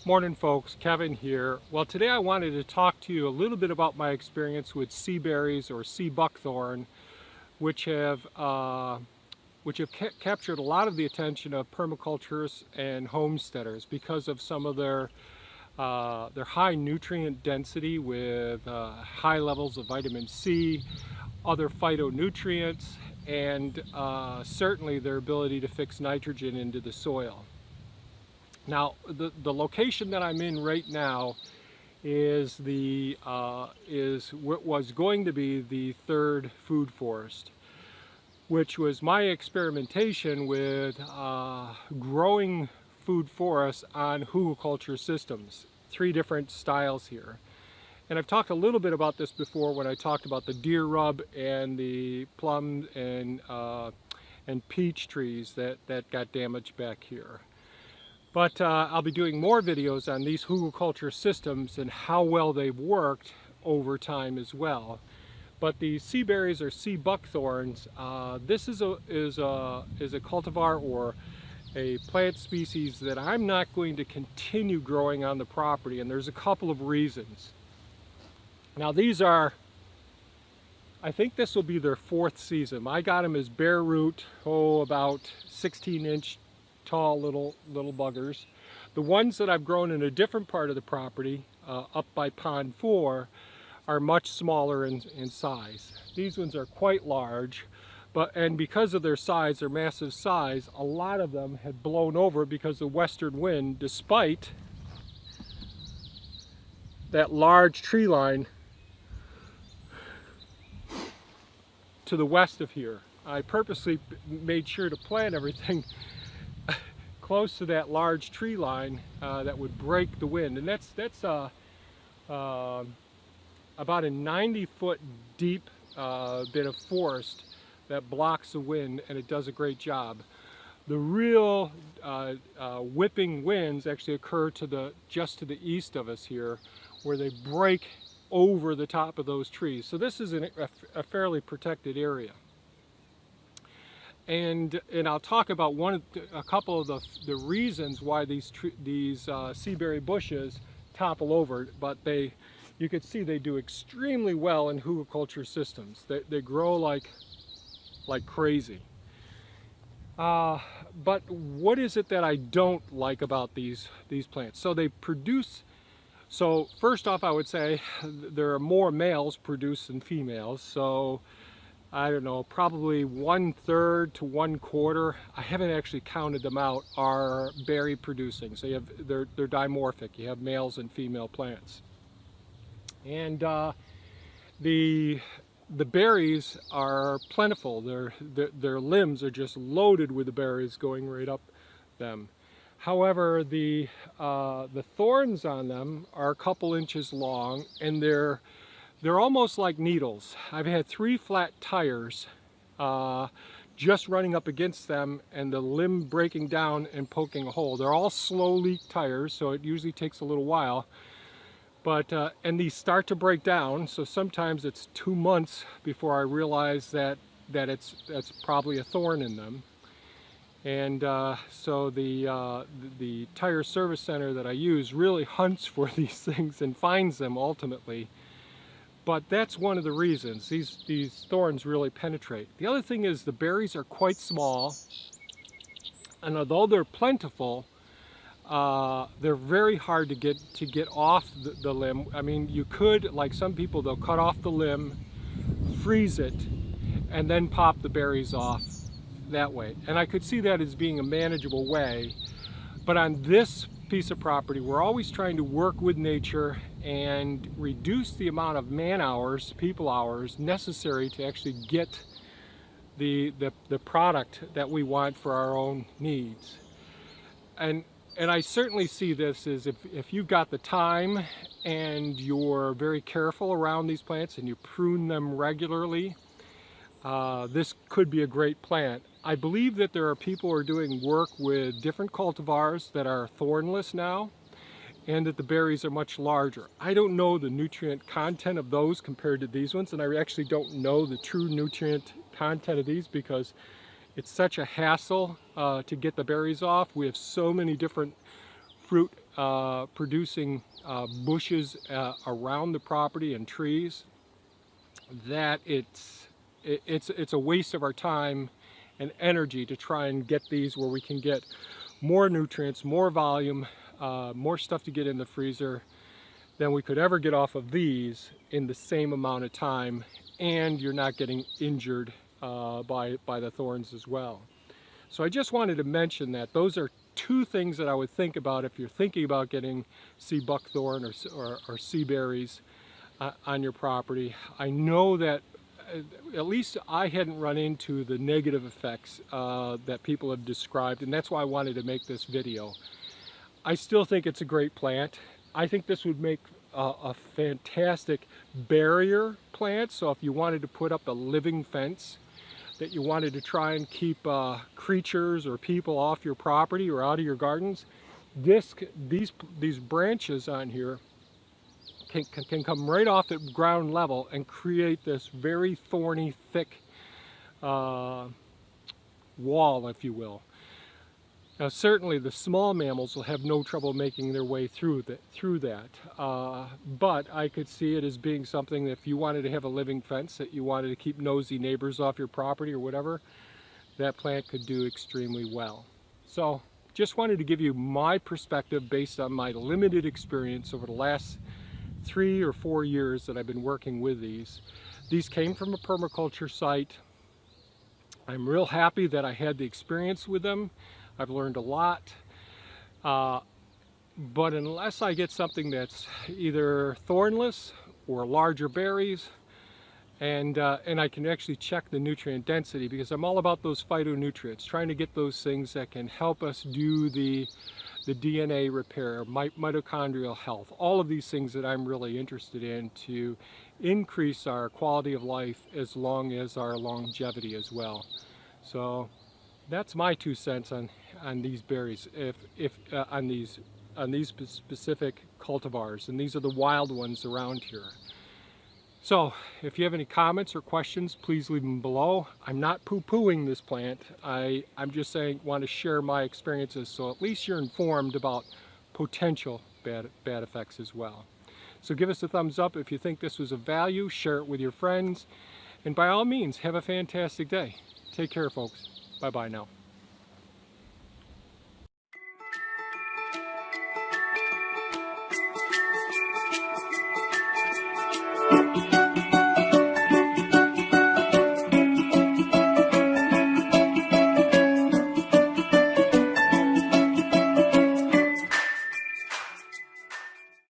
Morning folks, Kevin here. Well, today I wanted to talk to you a little bit about my experience with sea berries or sea buckthorn, which have captured a lot of the attention of permaculturists and homesteaders because of some of their high nutrient density with high levels of vitamin C, other phytonutrients, and certainly their ability to fix nitrogen into the soil. Now, the location that I'm in right now is what was going to be the third food forest, which was my experimentation with growing food forests on hugelkultur systems. 3 different styles here. And I've talked a little bit about this before when I talked about the deer rub and the plum and peach trees that got damaged back here. But I'll be doing more videos on these hugelkultur systems and how well they've worked over time as well. But the sea berries or sea buckthorns, this is a cultivar or a plant species that I'm not going to continue growing on the property, and there's a couple of reasons. Now these are, I think this will be their 4th season. I got them as bare root, about 16-inch tall little buggers. The ones that I've grown in a different part of the property, up by pond 4, are much smaller in size. These ones are quite large, and because of their size, their massive size, a lot of them had blown over because the western wind, despite that large tree line to the west of here. I purposely made sure to plant everything close to that large tree line that would break the wind, and that's about a 90-foot deep bit of forest that blocks the wind, and it does a great job. The real whipping winds actually occur just to the east of us here, where they break over the top of those trees. So this is a fairly protected area. And I'll talk about a couple of the reasons why these seaberry bushes topple over, but you can see they do extremely well in hugelkultur systems. They grow like crazy. But what is it that I don't like about these plants? So first off, I would say there are more males produced than females. So I don't know, probably 1/3 to 1/4, I haven't actually counted them out, are berry producing. So they're dimorphic. You have males and female plants. And the berries are plentiful. Their limbs are just loaded with the berries going right up them. However, the thorns on them are a couple inches long, and they're almost like needles. I've had 3 flat tires just running up against them and the limb breaking down and poking a hole. They're all slow leak tires, so it usually takes a little while. But and these start to break down, so sometimes it's 2 months before I realize that that's probably a thorn in them. And so the tire service center that I use really hunts for these things and finds them ultimately. But that's one of the reasons. These thorns really penetrate. The other thing is the berries are quite small, and although they're plentiful, they're very hard to get off the limb. I mean, you could, like some people, they'll cut off the limb, freeze it, and then pop the berries off that way. And I could see that as being a manageable way. But on this piece of property, we're always trying to work with nature and reduce the amount of man hours, people hours, necessary to actually get the product that we want for our own needs. And I certainly see this as if you've got the time and you're very careful around these plants and you prune them regularly, this could be a great plant. I believe that there are people who are doing work with different cultivars that are thornless now, and that the berries are much larger. I don't know the nutrient content of those compared to these ones, and I actually don't know the true nutrient content of these because it's such a hassle to get the berries off. We have so many different fruit producing bushes around the property and trees, that it's a waste of our time and energy to try and get these where we can get more nutrients, more volume, more stuff to get in the freezer than we could ever get off of these in the same amount of time, and you're not getting injured by the thorns as well. So I just wanted to mention that those are two things that I would think about if you're thinking about getting sea buckthorn or sea berries on your property. I know that at least I hadn't run into the negative effects that people have described, and that's why I wanted to make this video. I still think it's a great plant. I think this would make a fantastic barrier plant. So if you wanted to put up a living fence, that you wanted to try and keep creatures or people off your property or out of your gardens, these branches on here can come right off at ground level and create this very thorny, thick wall, if you will. Now certainly the small mammals will have no trouble making their way through that. But I could see it as being something that if you wanted to have a living fence, that you wanted to keep nosy neighbors off your property or whatever, that plant could do extremely well. So just wanted to give you my perspective based on my limited experience over the last 3 or 4 years that I've been working with these. These came from a permaculture site. I'm real happy that I had the experience with them. I've learned a lot, but unless I get something that's either thornless or larger berries, and I can actually check the nutrient density, because I'm all about those phytonutrients, trying to get those things that can help us do the DNA repair, mitochondrial health, all of these things that I'm really interested in to increase our quality of life as long as our longevity as well. So that's my 2 cents on these berries, on these specific cultivars, and these are the wild ones around here. So if you have any comments or questions, please leave them below. I'm not poo-pooing this plant. I'm just saying, want to share my experiences, so at least you're informed about potential bad effects as well. So give us a thumbs up if you think this was of value, share it with your friends, and by all means, have a fantastic day. Take care, folks. Bye-bye now.